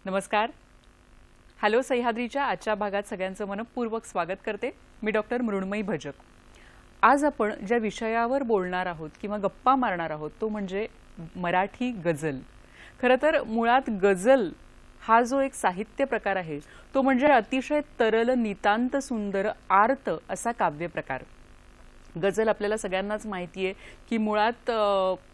नमस्कार. हॅलो सह्याद्रीच्या आजच्या भागात सगळ्यांचं मनपूर्वक स्वागत करते. मी डॉक्टर मृण्मयी भजक. आज आपण ज्या विषयावर बोलणार आहोत किंवा गप्पा मारणार आहोत तो म्हणजे मराठी गझल. खरं तर मुळात गझल हा जो एक साहित्य प्रकार आहे तो म्हणजे अतिशय तरल, नितांत सुंदर, आर्त असा काव्य प्रकार. गझल आपल्याला सगळ्यांनाच माहिती आहे की मुळात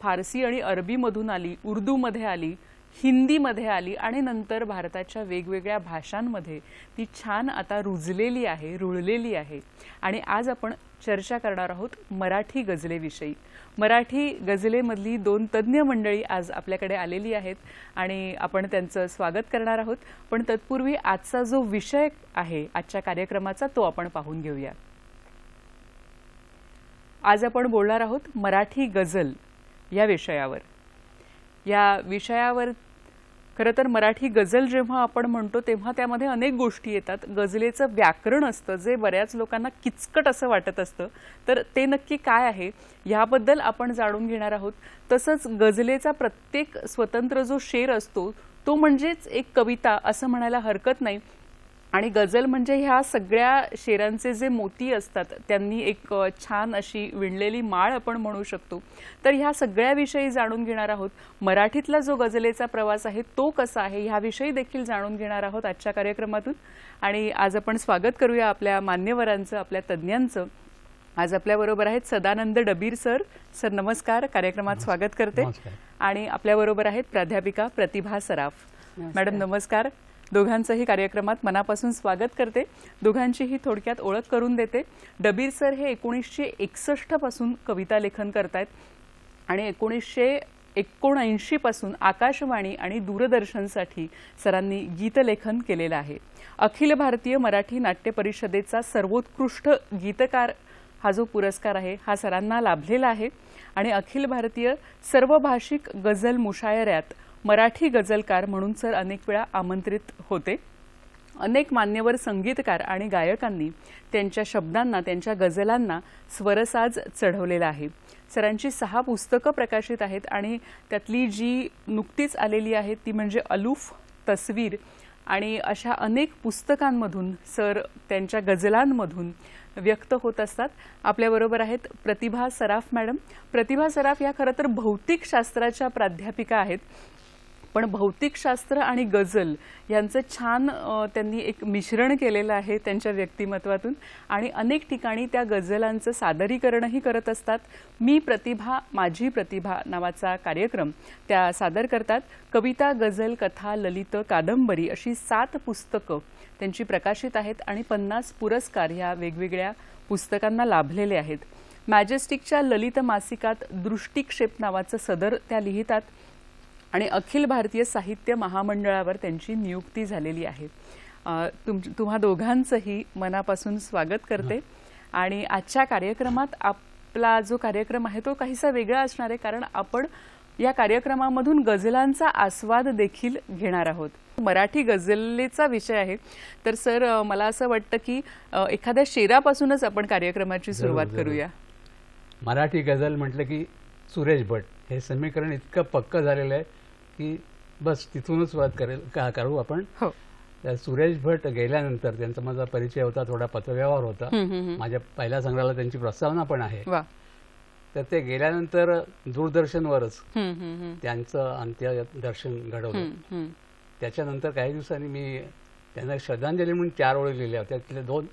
फारसी आणि अरबीमधून आली, उर्दूमध्ये आली, हिंदीमध्ये आली आणि नंतर भारताच्या वेगवेगळ्या भाषांमध्ये ती छान आता रुजलेली आहे, रुळलेली आहे. आणि आज आपण चर्चा करणार आहोत मराठी गझलेविषयी. मराठी गझलेमधली दोन तज्ज्ञ मंडळी आज आपल्याकडे आलेली आहेत आणि आपण त्यांचं स्वागत करणार आहोत. पण तत्पूर्वी आजचा जो विषय आहे आजच्या कार्यक्रमाचा तो आपण पाहून घेऊया. आज आपण बोलणार आहोत मराठी गझल या विषयावर. या विषयावर खरं तर मराठी गझल जेव्हा आपण म्हणतो तेव्हा त्यामध्ये अनेक गोष्टी येतात. गझलेचं व्याकरण असतं जे बऱ्याच लोकांना किचकट असं वाटत असतं, तर ते नक्की काय आहे याबद्दल आपण जाणून घेणार आहोत. तसंच गझलेचा प्रत्येक स्वतंत्र जो शेर असतो तो म्हणजेच एक कविता असं म्हणायला हरकत नाही. आणि गझल म्हणजे ह्या सगळ्या शेरांचे जे मोती असतात त्यांनी एक छान अशी विणलेली माळ आपण म्हणू शकतो. तर ह्या सगळ्याविषयी जाणून घेणार आहोत. मराठीतला जो गझलेचा प्रवास आहे तो कसा आहे ह्याविषयी देखील जाणून घेणार आहोत आजच्या कार्यक्रमातून. आणि आज आपण स्वागत करूया आपल्या मान्यवरांचं, आपल्या तज्ज्ञांचं. आज आपल्याबरोबर आहेत सदानंद डबीर सर. सर नमस्कार, कार्यक्रमात स्वागत करते. आणि आपल्याबरोबर आहेत प्राध्यापिका प्रतिभा सराफ. मॅडम नमस्कार. दोघांचंही कार्यक्रमात मनापासून स्वागत करते. दोघांचीही थोडक्यात ओळख करून देते. डबीर सर हे 1961 पासून कविता लेखन करतायत आणि 1979 पासून आकाशवाणी आणि दूरदर्शनसाठी सरांनी गीतलेखन केलेलं आहे. अखिल भारतीय मराठी नाट्य परिषदेचा सर्वोत्कृष्ट गीतकार हा जो पुरस्कार आहे हा सरांना लाभलेला आहे. आणि अखिल भारतीय सर्वभाषिक गझल मुशायऱ्यात मराठी गझलकार म्हणून सर अनेक वेळा आमंत्रित होते. अनेक मान्यवर संगीतकार आणि गायकांनी त्यांच्या शब्दांना, त्यांच्या गझलांना स्वरसाज चढवलेला आहे. सरांची 6 पुस्तकं प्रकाशित आहेत आणि त्यातली जी नुकतीच आलेली आहेत ती म्हणजे अलूफ, तस्वीर आणि अशा अनेक पुस्तकांमधून सर त्यांच्या गझलांमधून व्यक्त होत असतात. आपल्याबरोबर आहेत प्रतिभा सराफ मॅडम. प्रतिभा सराफ या खरं तर भौतिकशास्त्राच्या प्राध्यापिका आहेत. पण भौतिकशास्त्र आणि गझल यांचं छान त्यांनी एक मिश्रण केलेलं आहे त्यांच्या व्यक्तिमत्वातून आणि अनेक ठिकाणी त्या गझलांचं सादरीकरणही करत असतात. मी प्रतिभा माझी प्रतिभा नावाचा कार्यक्रम त्या सादर करतात. कविता, गझल, कथा, ललित, कादंबरी अशी 7 पुस्तकं त्यांची प्रकाशित आहेत आणि 50 पुरस्कार ह्या वेगवेगळ्या पुस्तकांना लाभलेले आहेत. मॅजेस्टिकच्या ललित मासिकात दृष्टिक्षेप नावाचं सदर त्या लिहितात आणि अखिल भारतीय साहित्य महामंडळावर त्यांची नियुक्ती झालेली आहे. तुम्हा दोघांचंही मनापासून स्वागत करते. आणि आजच्या कार्यक्रमात आपला जो कार्यक्रम आहे तो काहीसा वेगळा असणार आहे कारण आपण या कार्यक्रमामधून गझलांचा आस्वाद देखील घेणार आहोत. मराठी गझलेचा विषय आहे तर सर मला असं वाटतं की एखाद्या शेरापासूनच आपण कार्यक्रमाची सुरुवात करूया. मराठी गझल म्हटलं की सुरेश भट हे समीकरण इतकं पक्क झालेलं आहे की बस तिथूनच सुरुवात करू आपण. सुरेश भट गेल्यानंतर त्यांचा माझा परिचय होता, थोडा पत्रव्यवहार होता. माझ्या पहिल्या संग्रहाला त्यांची प्रस्तावना पण आहे. तर ते गेल्यानंतर दूरदर्शनवरच त्यांचं अंत्यदर्शन घडवलं. त्याच्यानंतर काही दिवसांनी मी त्यांना श्रद्धांजली म्हणून 4 ओळी लिहिल्या होत्या. त्यातले 2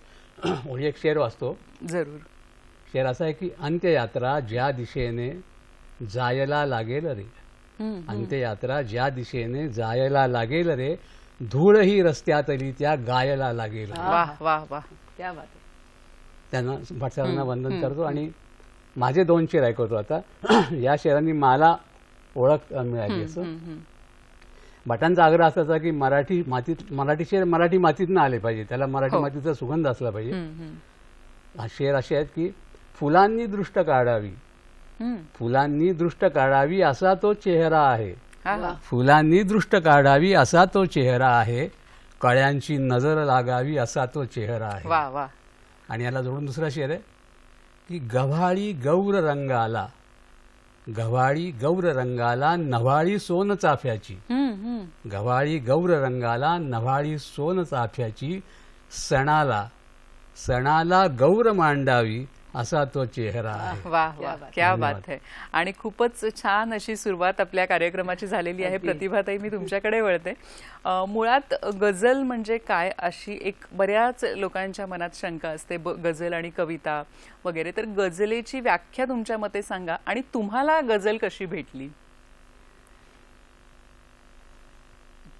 ओळी एक शेर वाचतो. जरूर. शेर असा आहे की अंत्ययात्रा ज्या दिशेने जायला लागेल रे, अंत्ययात्रा ज्या दिशेने जायला लागेल रे, धूळ ही रस्त्यातली त्या गायला लागेल. वाह वाह वाह, क्या बात आहे. त्यांना भटसरांना वंदन करतो आणि माझे 2 शेर ऐकवतो आता. या शेरांनी मला ओळख मिळाली. असं भटांचा आग्रह असायचा की मराठी शेर मराठी मातीतनं आले पाहिजे, त्याला मराठी मातीचा सुगंध असला पाहिजे. हा शेर असे आहेत की फुलांनी दृष्ट काढावी, फुलांनी दृष्ट काढावी असा तो चेहरा आहे, फुलांनी दृष्ट काढावी असा तो चेहरा आहे, कळ्यांची नजर लागावी असा तो चेहरा आहे. वाह वाह. आणि याला जोडून दुसरा शेर आहे की गव्हाळी गौर रंगाला, गव्हाळी गौर रंगाला नव्हाळी सोन चाफ्याची, गव्हाळी गौर रंगाला नव्हाळी सोन चाफ्याची, सणाला सणाला गौर मांडावी असा तो चेहरा आहे. वाह वाह, क्या बात है. आणि खूपच छान अशी सुरुवात आपल्या कार्यक्रमाची झालेली आहे. प्रतिभाताई, मी तुमच्याकडे वळते. मुळात गझल म्हणजे काय अशी एक बऱ्याच लोकांच्या मनात शंका असते, गझल आणि कविता वगैरे. तर गझलेची व्याख्या तुमच्या मते सांगा आणि तुम्हाला गझल कशी भेटली?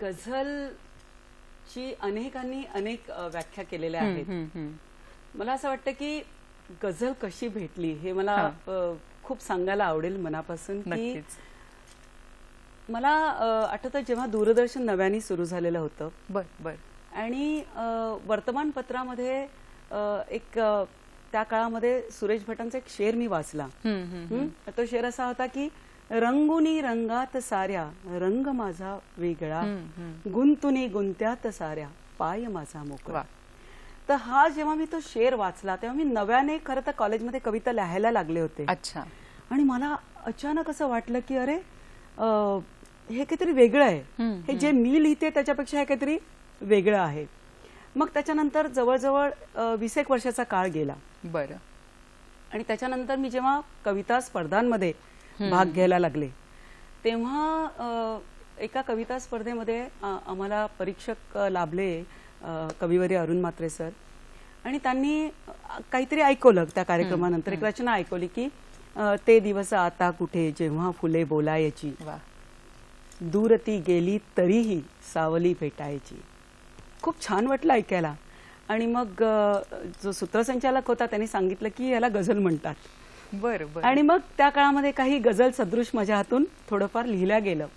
गझलची अनेकांनी अनेक व्याख्या केलेल्या आहेत. मला असं वाटतं की गझल कशी भेटली हे मला खूप सांगायला आवडेल मनापासून. की मला आठवतं जेव्हा दूरदर्शन नव्याने सुरू झालेलं होतं, बर बर, आणि वर्तमानपत्रामध्ये एक त्या काळामध्ये सुरेश भटांचा एक शेर मी वाचला. तो शेर असा होता की रंगुनी रंगात साऱ्या रंग माझा वेगळा, गुंतुनी गुंत्यात साऱ्या पाय माझा मोकळा. तर हा जेव्हा मी तो शेर वाचला तेव्हा मी नव्याने खरं तर कॉलेजमध्ये कविता लिहायला लागले होते. अच्छा. आणि मला अचानक असं वाटलं की अरे हे काहीतरी वेगळं आहे, हे जे मी लिहिते त्याच्यापेक्षा हे काहीतरी वेगळं आहे. मग त्याच्यानंतर जवळजवळ 20 वर्षाचा काळ गेला. बरं. आणि त्याच्यानंतर मी जेव्हा कविता स्पर्धांमध्ये भाग घ्यायला लागले तेव्हा एका कविता स्पर्धेमध्ये आम्हाला परीक्षक लाभले, कविवर्य अरुण म्हात्रे सर. आणि त्यांनी काहीतरी ऐकवलं त्या कार्यक्रमानंतर, एक रचना ऐकवली की ते दिवस आता कुठे जेव्हा फुले बोलायची, दूर ती गेली तरीही सावली भेटायची. खूप छान वाटलं ऐकायला. आणि मग जो सूत्रसंचालक होता त्यांनी सांगितलं की याला गझल म्हणतात. बरं. आणि मग त्या काळामध्ये काही गझल सदृश माझ्या हातून थोडंफार लिहिल्या गेलं.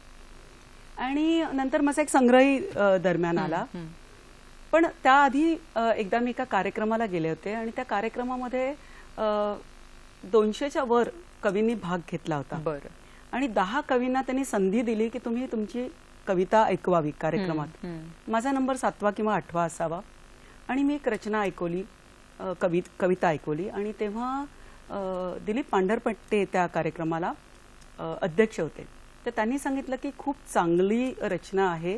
आणि नंतर माझा एक संग्रही दरम्यान आला. पण त्याआधी एकदा मी एका कार्यक्रमाला गेले होते आणि त्या कार्यक्रमामध्ये 200च्या वर कवींनी भाग घेतला होता. बरं. आणि 10 कवींना त्यांनी संधी दिली की तुम्ही तुमची कविता ऐकवावी कार्यक्रमात. माझा नंबर 7वा किंवा 8वा असावा. आणि मी एक रचना ऐकवली, कविता ऐकवली. आणि तेव्हा दिलीप पांढरपट्टे त्या कार्यक्रमाला अध्यक्ष होते. तर त्यांनी सांगितलं की खूप चांगली रचना आहे,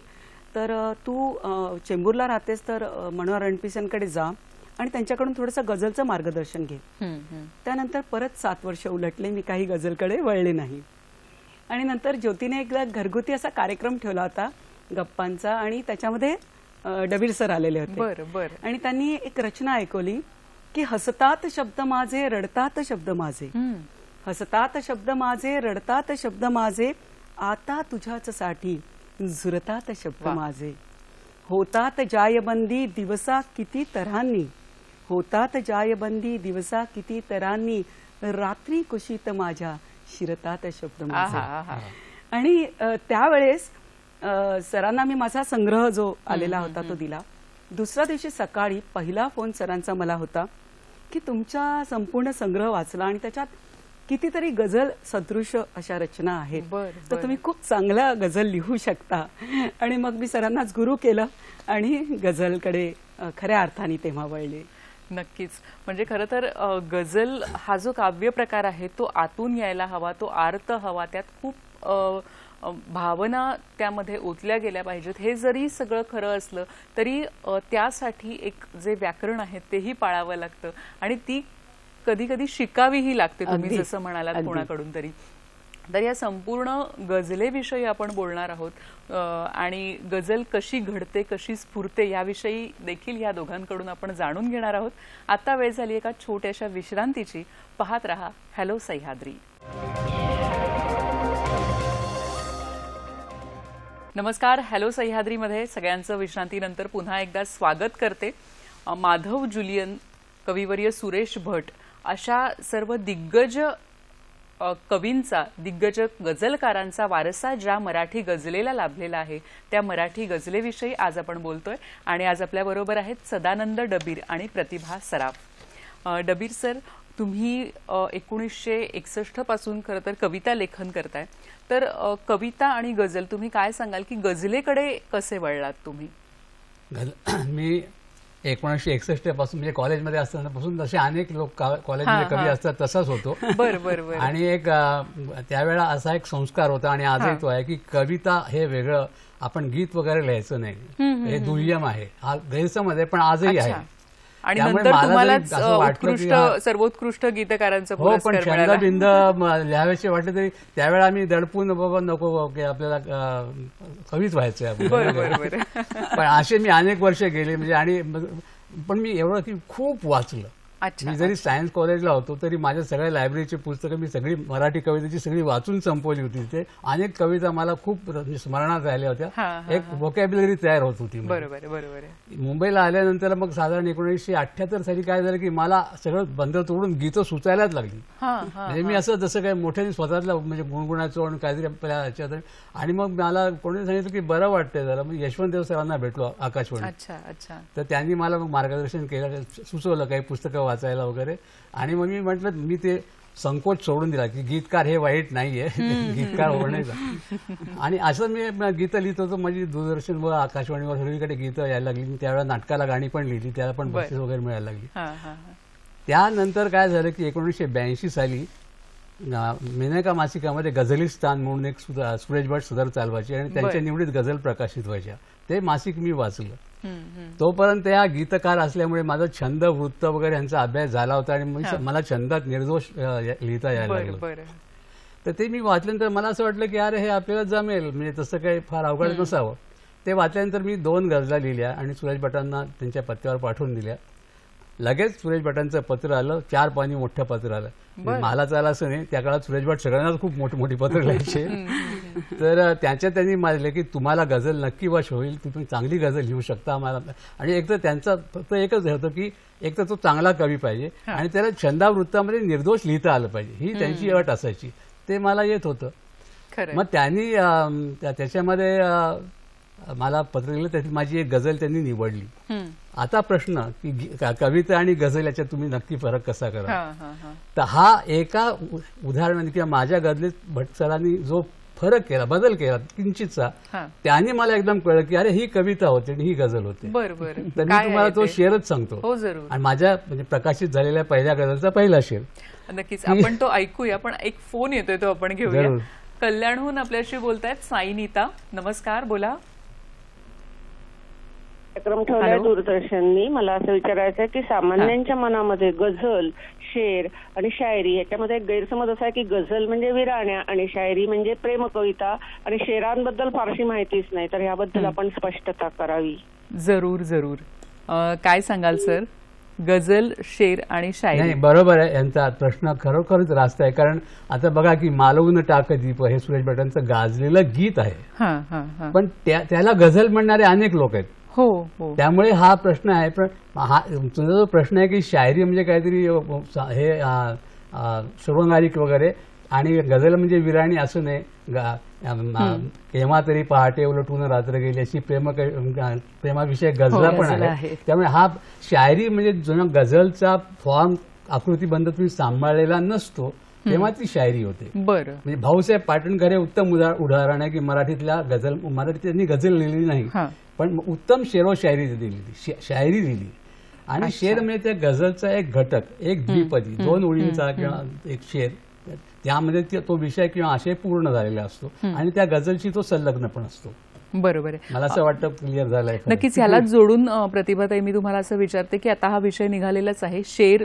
तर तू चेंबूरला राहतेस तर मनोहर रणपिसेंकडे जा आणि त्यांच्याकडून थोडंसं गझलचं मार्गदर्शन घे. त्यानंतर परत 7 वर्ष उलटले, मी काही गझलकडे वळले नाही. आणि नंतर ज्योतीने एकदा घरगुती असा कार्यक्रम ठेवला होता गप्पांचा, आणि त्याच्यामध्ये डबीर सर आलेले होते. बरं. आणि त्यांनी एक रचना ऐकवली की हसतात शब्द माझे रडतात शब्द माझे, हसतात शब्द माझे रडतात शब्द माझे, आता तुझ्याच साठी झुरतात शब्द माझे. होतात जायबंदी दिवसा किती तऱ्हांनी, होतात जायबंदी दिवसा किती तऱ्हांनी, रात्री कुशीत माझ्या शिरतात शब्द माझे. आणि त्यावेळेस सरांना मी माझा संग्रह जो आलेला होता तो दिला. दुसऱ्या दिवशी सकाळी पहिला फोन सरांचा मला होता की तुमचा संपूर्ण संग्रह वाचला आणि त्याच्यात कितीतरी गझल सदृश अशा रचना आहेत, तर तुम्ही खूप चांगला गझल लिहू शकता. आणि मग मी सरांनाच गुरु केलं आणि गझलकडे खऱ्या अर्थाने तेव्हा वळले. नक्कीच. म्हणजे खरं तर गझल हा जो काव्य प्रकार आहे तो आतून यायला हवा, तो आर्त हवा, त्यात खूप भावना त्यामध्ये ओतल्या गेल्या पाहिजेत. हे जरी सगळं खरं असलं तरी त्यासाठी एक जे व्याकरण आहे तेही पाळावं लागतं आणि ती कधी कधी शिकावीही लागते, तुम्ही जसं म्हणालात कोणाकडून तरी. तर या संपूर्ण गझलेविषयी आपण बोलणार आहोत आणि गझल कशी घडते, कशी स्फुरते याविषयी देखील या दोघांकडून आपण जाणून घेणार आहोत. आता वेळ झाली एका छोट्याशा विश्रांतीची. पाहत रहा हॅलो सह्याद्री. नमस्कार. हॅलो सह्याद्रीमध्ये सगळ्यांचं विश्रांतीनंतर पुन्हा एकदा स्वागत करते. माधव जुलियन, कविवर्य सुरेश भट अशा सर्व दिग्गज कवींचा, दिग्गज गझलकारांचा वारसा ज्या मराठी गझलेला लाभलेला आहे त्या मराठी गझलेविषयी आज आपण बोलतोय. आणि आज आपल्याबरोबर आहेत सदानंद डबीर आणि प्रतिभा सराफ. डबीर सर, तुम्ही 1961 पासून खरं तर कविता लेखन करताय. तर कविता आणि गझल तुम्ही काय सांगाल की गझलेकडे कसे वळलात तुम्ही? मी 1961 पासून म्हणजे कॉलेजमध्ये असतानापासून जसे अनेक लोक कॉलेजमध्ये कवी असतात तसाच होतो. बरं. आणि एक त्यावेळेला असा एक संस्कार होता आणि आजही तो आहे की कविता हे वेगळं, आपण गीत वगैरे लिहायचं नाही, हे दुय्यम आहे. हा गैरसमज आहे पण आजही आहे. आणि नंतर तुम्हालाच उत्कृष्ट, सर्वोत्कृष्ट गीतकारांचा पुरस्कार मिळाला. पण छंद बिंद लिहावेसे वाटले तरी त्यावेळेला आम्ही दडपून बाबा नको की आपल्याला कवीच व्हायचंय. पण असे मी अनेक वर्ष गेले म्हणजे. आणि पण मी एवढं की खूप वाचलं. मी जरी सायन्स कॉलेजला होतो तरी माझ्या सगळ्या लायब्ररीची पुस्तकं मी सगळी मराठी कवितेची सगळी वाचून संपवली होती. ते अनेक कविता मला खूप स्मरणात राहिल्या होत्या. एक व्होकॅब्युलरी तयार होत होती. बरोबर. मुंबईला आल्यानंतर मग साधारण 1978 साली काय झालं की मला सगळं बंद तोडून गीतं सुचायलाच लागली. म्हणजे मी असं जसं काय मोठ्याने स्वतःला म्हणजे गुणगुणायचो आणि काहीतरी आपल्या ह्याच्यात. आणि मग मला कोणी सांगितलं की बरं वाटतंय जरा. मग यशवंतदेव सरांना भेटलो आकाशवाणी. तर त्यांनी मला मग मार्गदर्शन केलं, सुचवलं काही पुस्तकं वाचायला वगैरे. आणि मग मी म्हटलं, मी ते संकोच सोडून दिला की गीतकार हे वाईट नाहीये, गीतकार होण्याचा. आणि असं मी गीतं लिहित होतो. माझी दूरदर्शनवर, आकाशवाणीवर सगळीकडे गीतं यायला लागली. मी त्यावेळेला नाटकाला गाणी पण लिहिली, त्याला पण बक्षीस वगैरे मिळायला लागली. त्यानंतर काय झालं की 1982 साली मेनका मासिकामध्ये गझलिस्तान म्हणून एक सुरेश भट सदर चालवायचे आणि त्यांच्या निवडीत गझल प्रकाशित व्हायच्या. ते मासिक मी वाचलं. तोपर्यंत या गीतकार असल्यामुळे माझा छंद, वृत्त वगैरे यांचा अभ्यास झाला होता आणि मला छंदात निर्दोष लिहिता यायला लागलं. तर ते मी वाचल्यानंतर मला असं वाटलं की अरे हे आपल्याला जमेल, म्हणजे तसं काही फार अवघड नसावं. ते वाचल्यानंतर मी 2 गझला लिहिल्या आणि सुरेश भटांना त्यांच्या पत्त्यावर पाठवून दिल्या. लगेच सुरेश भटांचं पत्र आलं, 4 पानी मोठं पत्र आलं. मलाच आलं असं नाही, त्या काळात सुरेश भट सगळ्यांनाच खूप मोठी मोठी पत्र लिहायचे. तर त्याच्यात त्यांनी मानले की तुम्हाला गझल नक्की वश होईल, तुम्ही चांगली गझल लिहू शकता आम्हाला. आणि एक तर त्यांचा फक्त एकच होतं की एक तर तो चांगला कवी पाहिजे आणि त्याला छंदावृत्तामध्ये निर्दोष लिहिता आलं पाहिजे, ही त्यांची अट असायची. ते मला येत होतं. मग त्यांनी त्याच्यामध्ये मला पत्र लिहिलं, त्याची माझी एक गझल त्यांनी निवडली. आता प्रश्न की कविता आणि गझल याच्यात तुम्ही नक्की फरक कसा करा. तर हा एका उदाहरणाने किंवा माझ्या गझलेत भट सरांनी जो फरक केला, बदल केला किंचितचा, त्याने मला एकदम कळलं की अरे ही कविता होती आणि ही गझल होती. तर मी तुम्हाला तो शेरच सांगतो. आणि माझ्या म्हणजे प्रकाशित झालेल्या पहिल्या गझलचा पहिला शेर. नक्कीच आपण तो ऐकूया. पण एक फोन येतोय, तो आपण घेऊया. कल्याणहून आपल्याशी बोलतायत साईनीता. नमस्कार, बोला. कार्यक्रम ठेवलाय दूरदर्शननी. मला असं विचारायचं आहे की सामान्यांच्या मनामध्ये गझल, शेर आणि शायरी याच्यामध्ये एक गैरसमज असा आहे की गझल म्हणजे विराण्या आणि शायरी म्हणजे प्रेम कविता आणि शेरांबद्दल फारशी माहितीच नाही. तर याबद्दल आपण स्पष्टता करावी. जरूर. काय सांगाल सर? गझल, शेर आणि शायरी. बरोबर आहे. यांचा प्रश्न खरोखरच रास्त आहे. कारण आता बघा की मालवून टाक दीप हे सुरेश भटांचं गाजलेलं गीत आहे, पण त्याला गझल म्हणणारे अनेक लोक आहेत. त्यामुळे हा प्रश्न आहे. पण हा तुझा जो प्रश्न आहे की शायरी म्हणजे काहीतरी हे शृंगारिक वगैरे आणि गझल म्हणजे विराणी असं नाही. केव्हा तरी पहाटे उलटून रात्र गेली अशी प्रेमाविषयक गझला पण आहे. त्यामुळे हा शायरी म्हणजे जुना गझलचा फॉर्म आकृतीबंध तुम्ही सांभाळलेला नसतो तेव्हा ती शायरी होते. म्हणजे भाऊसाहेब पाटणकर हे उत्तम उदाहरण आहे की मराठीतल्या मराठीत त्यांनी गझल लिहिली नाही पण उत्तम शेरो शायरी दिली, शायरी दिली. आणि शेर म्हणजे त्या गझलचा एक घटक, एक द्विपदी, 2 ओळींचा किंवा एक शेर, त्यामध्ये तो विषय किंवा आशय पूर्ण झालेला असतो आणि त्या गझलची तो संलग्न पण असतो. बरोबर आहे. मला असं वाटतं क्लिअर झालंय. नक्कीच. ह्यालाच जोडून प्रतिभाताई मी तुम्हाला असं विचारते की आता हा विषय निघालेलाच आहे, शेर,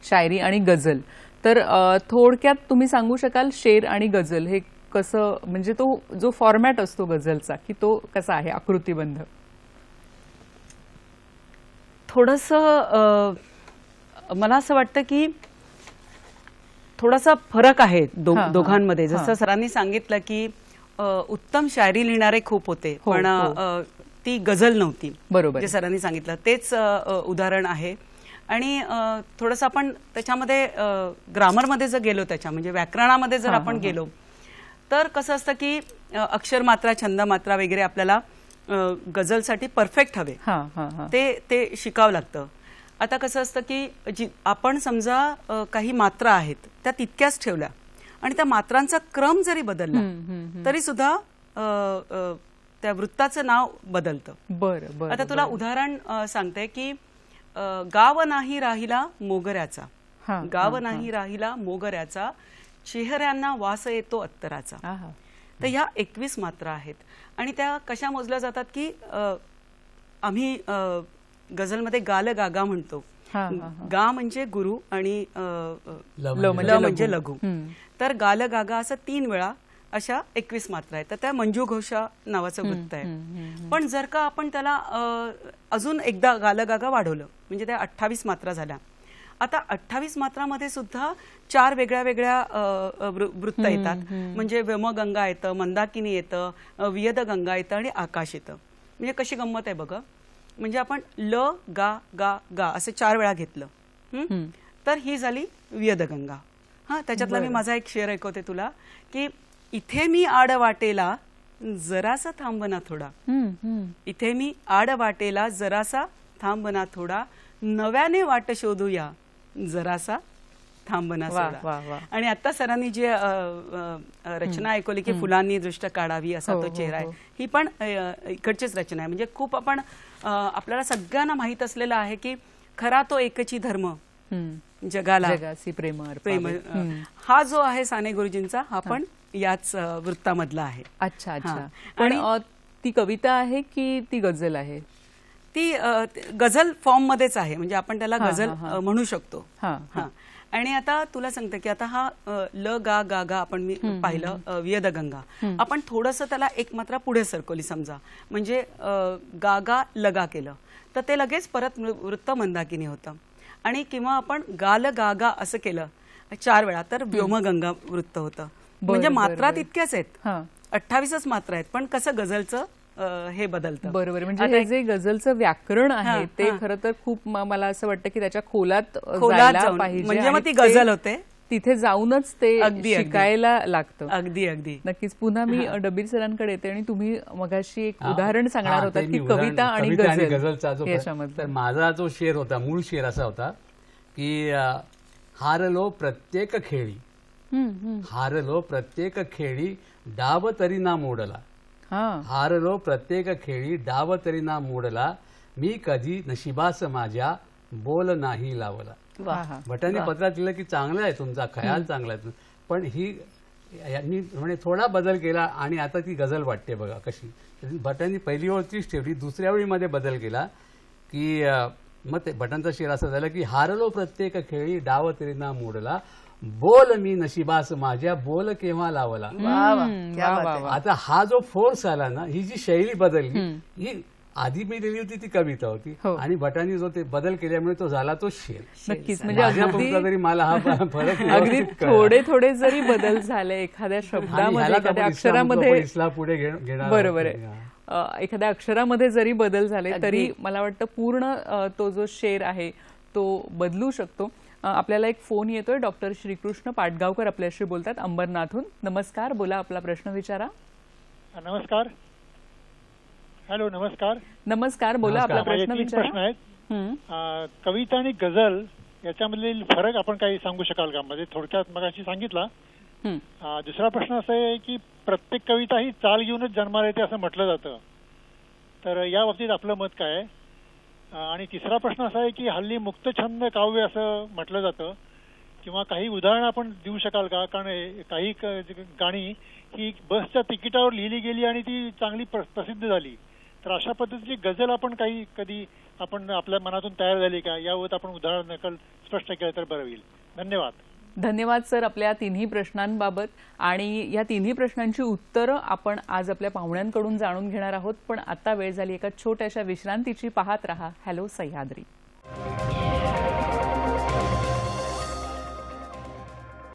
शायरी आणि गझल. तर थोडक्यात तुम्ही सांगू शकाल शेर आणि गझल हे कसं, म्हणजे तो जो फॉर्मॅट असतो गझलचा की तो कसा आहे आकृतीबंध? थोडंसं मला असं वाटतं की थोडासा फरक आहे दोघांमध्ये. जसं सरांनी सांगितलं की उत्तम शायरी लिहिणारे खूप होते, पण ती गझल नव्हती. बरोबर. जे सरांनी सांगितलं तेच उदाहरण आहे. आणि थोडंसं आपण त्याच्यामध्ये ग्रामरमध्ये जर गेलो, त्याच्या म्हणजे व्याकरणामध्ये जर आपण गेलो, तर कसं असतं की अक्षर मात्रा, छंद मात्रा वगैरे आपल्याला गझलसाठी परफेक्ट हवे, ते शिकावं लागतं. आता कसं असतं की आपण समजा काही मात्रा आहेत त्या तितक्याच ठेवल्या आणि त्या मात्रांचा क्रम जरी बदलला तरी सुद्धा त्या वृत्ताचं नाव बदलतं. बरं. आता तुला उदाहरण सांगते की गाव नाही राहिला मोगऱ्याचा, गाव नाही राहिला मोगऱ्याचा, चेहऱ्यांना वास येतो अत्तराचा. तर ह्या 21 मात्रा आहेत आणि त्या कशा मोजल्या जातात की आम्ही गझलमध्ये गाल गागा म्हणतो. गा म्हणजे गुरु आणि ल म्हणजे लघु. तर गाल गागा असं 3 वेळा अशा 21 मात्रा आहेत. तर त्या मंजू घोषा नावाचं वृत्त आहे. पण जर का आपण त्याला अजून एकदा गाल गागा वाढवलं म्हणजे त्या 28 मात्रा झाल्या. आता 28 मात्रामध्ये सुद्धा 4 वेगळ्या वेगळ्या वृत्त येतात. म्हणजे व्योमगंगा येतं, मंदाकिनी येतं, वियदगंगा येतं आणि आकाश येतं. म्हणजे कशी गंमत आहे बघा. म्हणजे आपण ल गा गा गा असे 4 वेळा घेतलं तर ही झाली वियदगंगा. त्याच्यातला मी माझा एक शेर ऐकवते तुला की इथे मी आड वाटेला जरासा थांबना थोडा, इथे मी आड वाटेला जरासा थांबना थोडा, नव्याने वाट शोधूया जरासा थांबना सोडा. आणि आता सरांनी जे रचना ऐकवली की फुलांनी दृष्ट काढावी असा तो चेहरा आहे, ही पण इकडचीच रचना आहे. म्हणजे खूप आपण आपल्याला सगळ्यांना माहित असलेलं आहे की खरा तो एकची धर्म जगाला प्रेम. हा जो आहे साने गुरुजींचा, हा पण याच वृत्तामधला आहे. अच्छा. पण ती कविता आहे की ती गझल आहे? ती गझल फॉर्म मध्येच आहे, म्हणजे आपण त्याला गझल म्हणू शकतो. आणि आता तुला सांगते की आता हा ल गा गा गा आपण मी पाहिलं वियदगंगा, आपण थोडंसं त्याला एक मात्रा पुढे सरकवली समजा, म्हणजे गागा लगा केलं तर ते लगेच परत वृत्त मंदाकिनी होतं. आणि किंवा आपण गाल गागा असं केलं 4 वेळा तर व्योमगंगा वृत्त होतं. म्हणजे मात्रा तितक्याच आहेत, 28च मात्रा आहेत, पण कसं गझलचं हे बदलतं. बरोबर. म्हणजे हे जे गझलचं व्याकरण आहे ते खरं तर खूप मला असं वाटतं की त्याच्या खोलात पाहिजे, म्हणजे मग ती गझल होते. तिथे जाऊनच ते शिकायला लागतं. अगदी अगदी नक्कीच. पुन्हा मी डबीर सरांकडे येते आणि तुम्ही मगाशी एक उदाहरण सांगणार होता की कविता आणि गझलचा तर माझा जो शेर होता, मूळ शेर असा होता की हारलो प्रत्येक खेळी, हारलो प्रत्येक खेळी डाव तरी ना मोडला, हारलो प्रत्येक खेळी डाव तरी ना मोडला, मी कधी नशिबास माझ्या बोल नाही लावला. भटांनी पत्रात लिहिलं की चांगला आहे तुमचा खयाल, चांगला आहे, पण ही यांनी म्हणजे थोडा बदल केला आणि आता ती गझल वाटते बघा कशी. भटांनी पहिली ओळ तीच ठेवली, दुसऱ्या वेळीमध्ये बदल केला की मग ते भटांचा शेर असं झालं की हारलो प्रत्येक खेळी डाव तरी ना मोडला, बोल मी नशिबास माझ्या बोल केव्हा लावला. आता हा जो फोर्स आला ना, ही जी शैली बदलली, ही आधी मी लिहिली होती ती कविता होती आणि भटांनी जो ते बदल केल्यामुळे तो झाला तो शेर. नक्कीच. म्हणजे तरी मला हा फरक अगदी थोडे थोडे जरी बदल झाले एखाद्या शब्दामध्ये, एखाद्या अक्षरामध्ये, पुढे घेणार. बरोबर आहे. एखाद्या अक्षरामध्ये जरी बदल झाले तरी मला वाटतं पूर्ण तो जो शेर आहे तो बदलू शकतो. आपल्याला एक फोन येतोय. डॉक्टर श्रीकृष्ण पाटगावकर आपल्याशी बोलतात अंबरनाथहून. नमस्कार, बोला, आपला प्रश्न विचारा. नमस्कार. हॅलो, नमस्कार. नमस्कार, बोला, आपला प्रश्न विचारा. प्रश्न आहेत. कविता आणि गझल याच्यामधील फरक आपण काही सांगू शकाल का? म्हणजे थोडक्यात मगाशी सांगितला. दुसरा प्रश्न असा आहे की प्रत्येक कविता ही चाल घेऊनच जन्माला येते असं म्हटलं जातं, तर या बाबतीत आपलं मत काय आहे? आणि तिसरा प्रश्न असा आहे की हल्ली मुक्तछंद काव्य असं म्हटलं जातं, किंवा काही उदाहरणं आपण देऊ शकाल का? कारण काही गाणी ही बसच्या तिकिटावर लिहिली गेली आणि ती चांगली प्रसिद्ध झाली, तर अशा पद्धतीची गझल आपण कधी आपण आपल्या मनातून तयार झाली का? यावर आपण उदाहरण नकल स्पष्ट केलं तर बरं होईल. धन्यवाद. धन्यवाद सर आपल्या तिन्ही प्रश्नांबाबत. आणि या तिन्ही प्रश्नांची उत्तरं आपण आज आपल्या पाहुण्यांकडून जाणून घेणार आहोत. पण आता वेळ झाली एका छोट्याशा विश्रांतीची. पाहत रहा हॅलो सह्याद्री.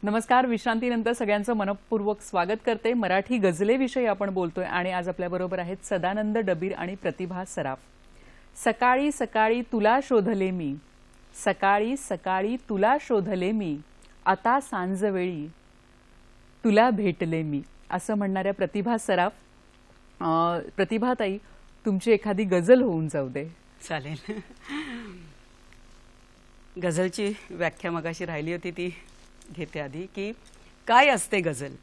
नमस्कार. विश्रांतीनंतर सगळ्यांचं मनपूर्वक स्वागत करते. मराठी गझलेविषयी आपण बोलतोय आणि आज आपल्याबरोबर आहेत सदानंद डबीर आणि प्रतिभा सराफ. सकाळी सकाळी तुला शोधले मी, सकाळी सकाळी तुला शोधले मी, आता सांजवेळी तुला भेटले मी, असं म्हणणाऱ्या प्रतिभा सराफ. प्रतिभाताई, तुमची एखादी गझल होऊन जाऊ दे. चालेल. गझलची व्याख्या मगाशी राहिली होती ती घेते आधी. की काय असते गझल?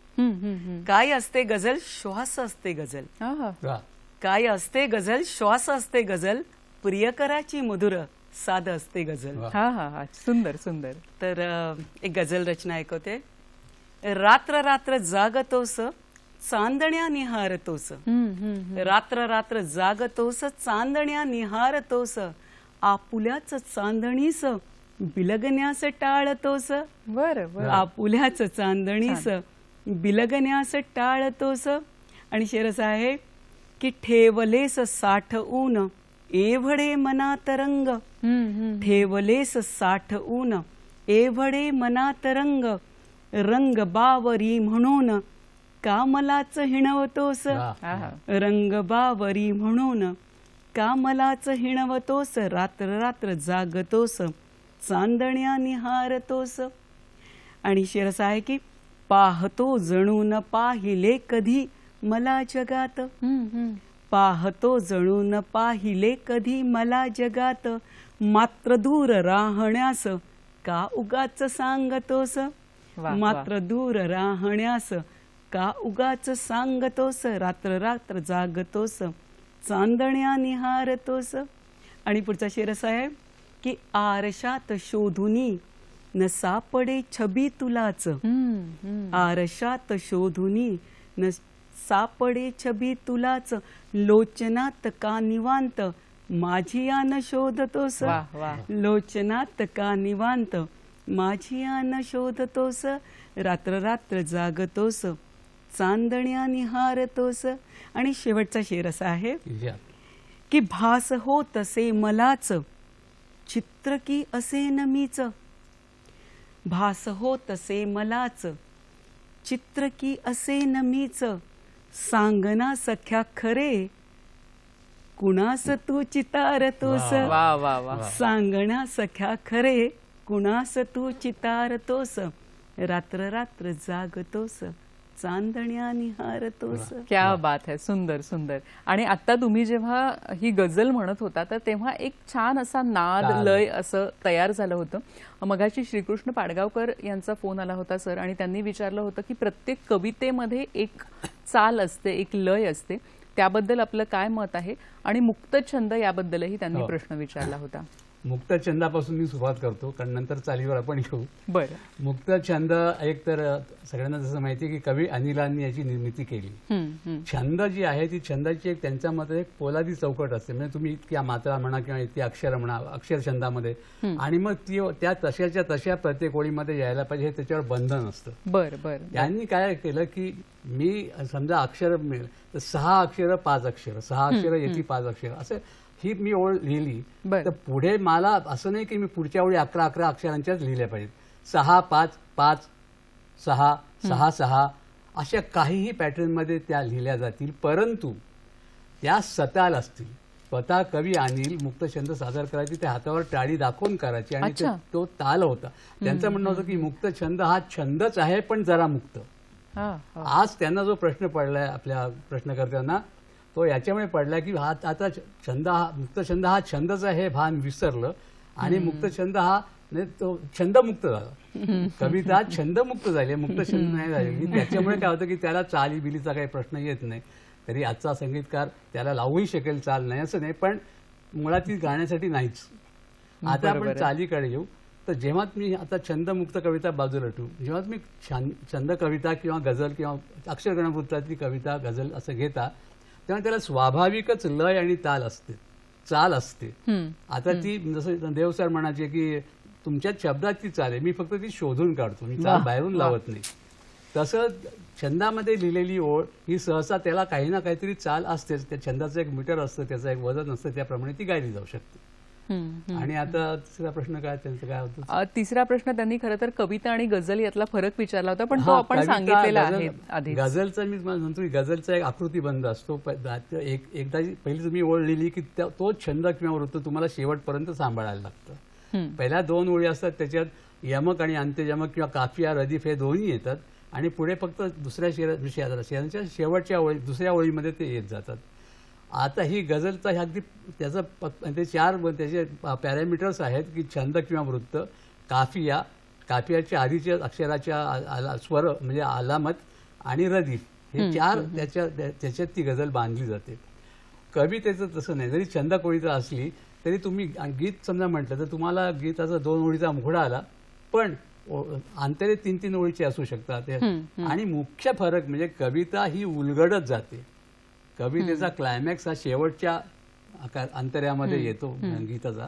काय असते गझल? श्वास असते गझल. वा. काय असते गझल? श्वास असते गझल, प्रियकराची मधुर साध असते गझल. हा हा हा, सुंदर सुंदर. तर एक गझल रचना ऐकवते. रात्र रात्र जागतोस, चांदण्या निहारतोस. रात्र रात्र जागतोस, चांदण्या निहारतोस, आपुल्याच चांदणीस बिलगण्यास टाळतोस. बरं. आपुल्याच चांदणीस बिलगण्यास टाळतोस. आणि शेरस आहे की ठेवलेस साठवून एवढे मनात रंग, ठेवलेस साठवून एवढे मनात रंग, रंग बावरी म्हणून कामलाच हिणवतोस. रंग बावरी म्हणून कामलाच हिणवतोस, रात्र रात्र जागतोस, चांदण्या निहारतोस. आणि शेरस आहे की पाहतो जणू न पाहिले कधी मला जगात, पाहतो जणू न पाहिले कधी मला जगात, मात्र दूर राहण्यास का उगाच सांगतोस. मात्र दूर राहण्यास का उगाच सांगतोस, रात्र रात्र जागतोस, चांदण्या निहारतोस. आणि पुढचा शेरस आहे की आरशात शोधुनी न सापडे छबी तुलाच, आरशात शोधुनी न सापडे छबी तुलाच, लोचनात का निवांत माझी यान शोधतोस. लोचनात का निवांत माझी यान शोधतोस, रात्र रात्र जागतोस, चांदण्या निहारतोस. आणि शेवटचा शेरस आहे की भास हो तसे मलाच, चित्र की असे न मीच. भास हो तसे मलाच, चित्र की असे न मीच, सांगना सख्या खरे कुणास तू चितारतोस. सांगना सख्या खरे कुणास तू चितारतोस, रात्र रात्र जागतोस, चांदण्या निहारतोस. क्या बात है. सुंदर सुंदर. आणि आता तुम्ही जेव्हा ही गझल म्हणत होता तर तेव्हा एक छान असा नाद लय असं तयार झालं होतं. मगाशी श्रीकृष्ण पाडगावकर यांचा फोन आला होता सर, आणि त्यांनी विचारलं होतं की प्रत्येक कवितेमध्ये एक चाल असते, एक लय असते, त्याबद्दल आपलं काय मत आहे. आणि मुक्तछंद याबद्दलही त्यांनी प्रश्न विचारला होता. मुक्तछंदापासून मी सुरुवात करतो, कारण नंतर चालीवर आपण येऊ. बरं. मुक्तछंद एक तर सगळ्यांना जसं माहिती की कवी अनिलांनी याची निर्मिती केली. छंद जी आहे ती छंदाची एक त्यांच्या मते एक पोलादी चौकट असते. म्हणजे तुम्ही इतक्या मात्रा म्हणा किंवा इतकी अक्षर म्हणा अक्षर छंदामध्ये, आणि मग ती त्या तशाच्या तशा प्रत्येक ओळीमध्ये यायला पाहिजे हे त्याच्यावर बंधन असतं. बरं बरं. त्यांनी काय केलं की मी समजा अक्षर मिळेल तर 6 अक्षर 5 अक्षर, 6 अक्षर येते 5 अक्षर, असं ही मी ओळ लिहिली. तर पुढे मला असं नाही की मी पुढच्या ओळी 11 अक्षरांच्याच लिहिल्या पाहिजेत. 6 5 5 6 6 6 अशा काहीही पॅटर्नमध्ये त्या लिहिल्या जातील, परंतु त्या सताल असतील. स्वतः कवी अनिल मुक्तछंद सादर करायची ते हातावर टाळी दाखवून करायची, आणि तो ताल होता. त्यांचं म्हणणं होतं की मुक्तछंद हा छंदच आहे पण जरा मुक्त. आज त्यांना जो प्रश्न पडलाय आपल्या प्रश्नकर्त्यांना तो याच्यामुळे पडला की हा आता छंद हा मुक्तछंद हा छंदच आहे हे भान विसरलं, आणि मुक्तछंद हा तो छंदमुक्त झाला. कविता छंदमुक्त झाली, मुक्तछंद नाही झालेली. त्याच्यामुळे काय होतं की त्याला चाली बिलीचा काही प्रश्न येत नाही. तरी आजचा संगीतकार त्याला लावूही शकेल, चाल नाही असं नाही, पण मुळात ती गाण्यासाठी नाहीच. आता आपण चालीकडे येऊ. तर जेव्हा मी आता छंदमुक्त कविता बाजूला ठेवू, जेव्हा तुम्ही छंद कविता किंवा गझल किंवा अक्षरगणवृत्तातली कविता गझल असं घेता तेव्हा त्याला स्वाभाविकच लय आणि ताल असते, चाल असते. आता ती जसं देव सर म्हणायचे की तुमच्या शब्दात ती चाल आहे, मी फक्त ती शोधून काढतो, मी चाल बाहेरून लावत नाही. तसं छंदामध्ये लिहिलेली ओळ ही सहसा त्याला काही ना काहीतरी चाल असतेच. त्या छंदाचं एक मीटर असतं, त्याचं एक वजन असतं, त्याप्रमाणे ती गायली जाऊ शकते. आणि आता तिसरा प्रश्न काय त्यांचं काय होतं? तिसरा प्रश्न त्यांनी खरं तर कविता आणि गझल यातला फरक विचारला होता, पण तो आपण सांगितलेला आहे आधी. गझलचा मी तुम्हाला म्हणतो की गझलचा एक आकृतीबंध असतो. एकदा पहिली तुम्ही ओळ लिहिली की तो छंद किंवा वृत्त तुम्हाला शेवटपर्यंत सांभाळायला लागतं. पहिल्या 2 ओळी असतात, त्याच्यात यमक आणि अंत्ययमक किंवा काफिया रदीफ हे दोन्ही येतात आणि पुढे फक्त दुसऱ्या शेराच्या शेवटच्या ओळी, दुसऱ्या ओळीमध्ये ते येत जातात. आता ही गझलचा हे अगदी त्याचं ते 4 त्याचे पॅरामीटर्स आहेत की छंद किंवा वृत्त, काफियाच्या आधीच्या अक्षराच्या स्वर म्हणजे आलामत आणि रदीफ, हे 4 त्याच्यात ती गझल बांधली जाते. कवितेचं तसं नाही. जरी छंद कविता असली तरी तुम्ही गीत समजा म्हटलं तर तुम्हाला गीताचा 2 ओळीचा मुखडा आला, पण अंतरे 3-3 ओळीचे असू शकतात. आणि मुख्य फरक म्हणजे कविता ही उलगडत जाते. कवितेचा क्लायमॅक्स हा शेवटच्या अंतर्यामध्ये येतो गीताचा.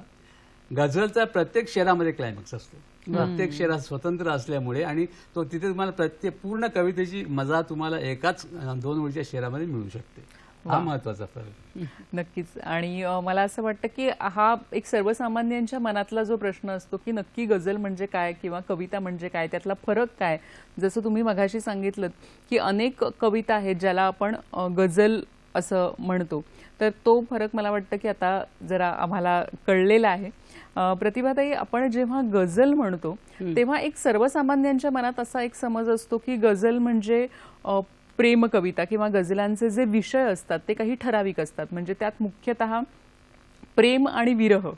गझलचा प्रत्येक शेरामध्ये क्लायमॅक्स असतो. प्रत्येक शेर हा स्वतंत्र असल्यामुळे आणि तो तिथे तुम्हाला पूर्ण कवितेची मजा तुम्हाला एकाच 2 ओळीच्या शेरामध्ये मिळू शकते. हा महत्वाचा फरक. नक्कीच. आणि मला असं वाटतं की हा एक सर्वसामान्यांच्या मनातला जो प्रश्न असतो की नक्की गझल म्हणजे काय किंवा कविता म्हणजे काय, त्यातला फरक काय, जसं तुम्ही मघाशी सांगितलं की अनेक कविता आहेत ज्याला आपण गझल असं म्हणतो, तर तो फरक मला वाटतं की आता जरा आम्हाला कळलेला आहे. प्रतिभाताई, आपण जेव्हा गझल म्हणतो तेव्हा एक सर्वसामान्यांच्या मनात असा एक समज असतो की गझल म्हणजे प्रेम कविता किंवा गझलांचे जे विषय असतात ते काही ठराविक असतात, म्हणजे त्यात मुख्यतः प्रेम आणि विरह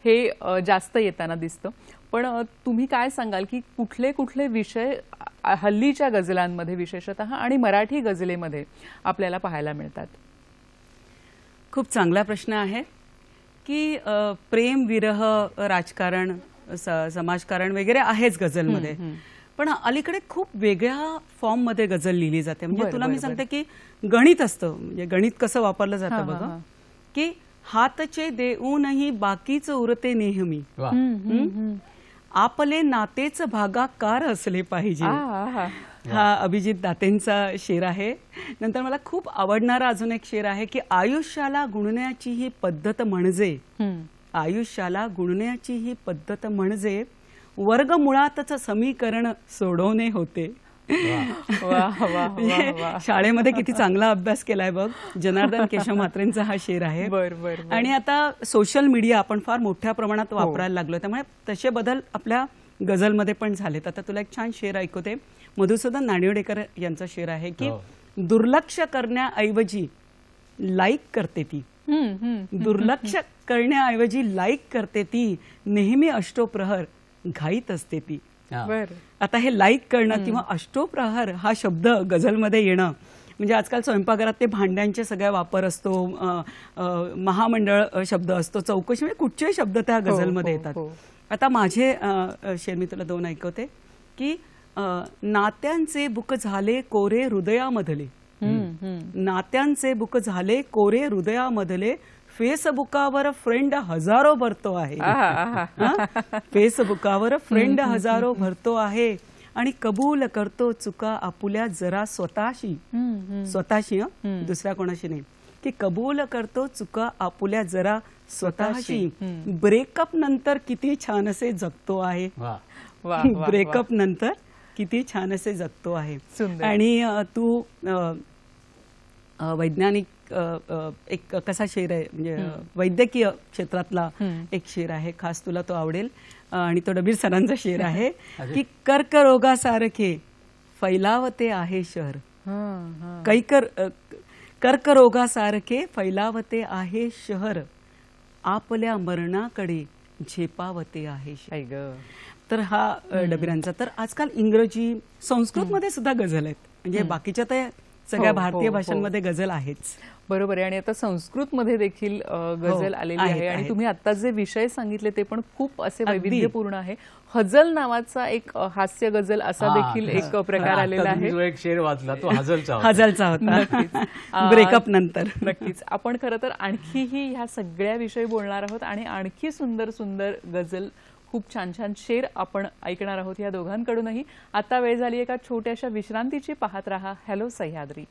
हे जास्त येताना दिसतं. पण तुम्ही काय सांगाल की कुठले कुठले विषय हल्लीच्या गझलांमध्ये विशेषतः आणि मराठी गझलेमध्ये आपल्याला पाहायला मिळतात? खूप चांगला प्रश्न आहे की प्रेम, विरह, राजकारण, समाजकारण वगैरे आहेच गझलमध्ये, पण अलीकडे खूप वेगळ्या फॉर्म मध्ये गझल लिहिली जाते. म्हणजे तुला मी सांगते की गणित असतं, म्हणजे गणित कसं वापरलं जातं बघा, की हातचे देऊनही बाकीच उरते नेहमी, आपले नातेच भागाकार असले पाहिजे. हा अभिजित दातेंचा शेर आहे. नंतर मला खूप आवडणारा अजून एक शेर आहे की आयुष्याला गुणण्याची ही पद्धत म्हणजे, आयुष्याला गुणण्याची ही पद्धत म्हणजे वर्गमुळातच समीकरण सोडवणे होते. शाळेमध्ये किती चांगला अभ्यास केलाय बघ. जनार्दन केशव म्हात्रेंचा हा शेर आहे. आणि आता सोशल मीडिया आपण फार मोठ्या प्रमाणात वापरायला लागलो, त्यामुळे तसे बदल आपल्या गझलमध्ये पण झालेत. आता तुला एक छान शेर ऐकवते. मधुसूदन नानिवडेकर यांचा शेर आहे की दुर्लक्ष करण्याऐवजी लाईक करते ती, दुर्लक्ष करण्याऐवजी लाईक करते ती, नेहमी अष्टोप्रहर घाईत असते ती. आता हे लाईक करणं किंवा अष्टोप्रहर हा शब्द गझलमध्ये येणं म्हणजे आजकाल स्वयंपाकघरात ते भांड्यांचे सगळ्या वापर असतो, महामंडळ शब्द असतो, चौकशी, म्हणजे कुठचे शब्द त्या गझलमध्ये येतात. आता माझे शेर मी तुला 2 ऐकवते की नात्यांचे बुक झाले कोरे हृदयामधले, नात्यांचे बुक झाले कोरे हृदयामधले, फेसबुकावर फ्रेंड हजारो भरतो आहे, फेसबुकावर फ्रेंड हजारो भरतो आहे, आणि कबूल करतो चुका आपुल्या जरा स्वतःशी, स्वतःशी दुसऱ्या कोणाशी नाही, की कबूल करतो चुका आपुल्या जरा स्वतःशी, ब्रेकअप नंतर किती छान असे जगतो आहे, ब्रेकअप नंतर किती छान असे जगतो आहे. आणि तू वैज्ञानिक एक कसा शेर आहे, म्हणजे वैद्यकीय क्षेत्रातला एक शेर आहे, खास तुला तो आवडेल. आणि तो डबीर सरांचा शेर आहे की कर्करोगासारखे फैलावते आहे शहर, कर्करोगासारखे फैलावते आहे शहर, आपल्या मरणाकडे झेपावते आहे शहर. तर हा डबीरांचा. तर आजकाल इंग्रजी, संस्कृत मध्ये सुद्धा गझल आहेत, म्हणजे बाकीच्या तर सगळ्या भारतीय भाषांमध्ये गझल आहेच. बरोबर आहे. आणि आता संस्कृत मध्ये देखील गझल आलेली आहे. आणि तुम्ही आता जे विषय सांगितले ते पण खूप असे वैविध्यपूर्ण आहे. हजल नावाचा एक हास्य गझल असा देखील एक प्रकार आलेला आहे. जो एक शेर वाचला तो हजलचा होता ब्रेकअप नंतर. नक्कीच. आपण खरं तर आणखीही ह्या सगळ्या विषयी बोलणार आहोत आणि आणखी सुंदर सुंदर गझल खूप छान छान शेर आपण ऐकणार आहोत या दोघांकडूनही. आता वेळ झाली एका छोट्याशा विश्रांतीची. पाहत रहा हॅलो सह्याद्री.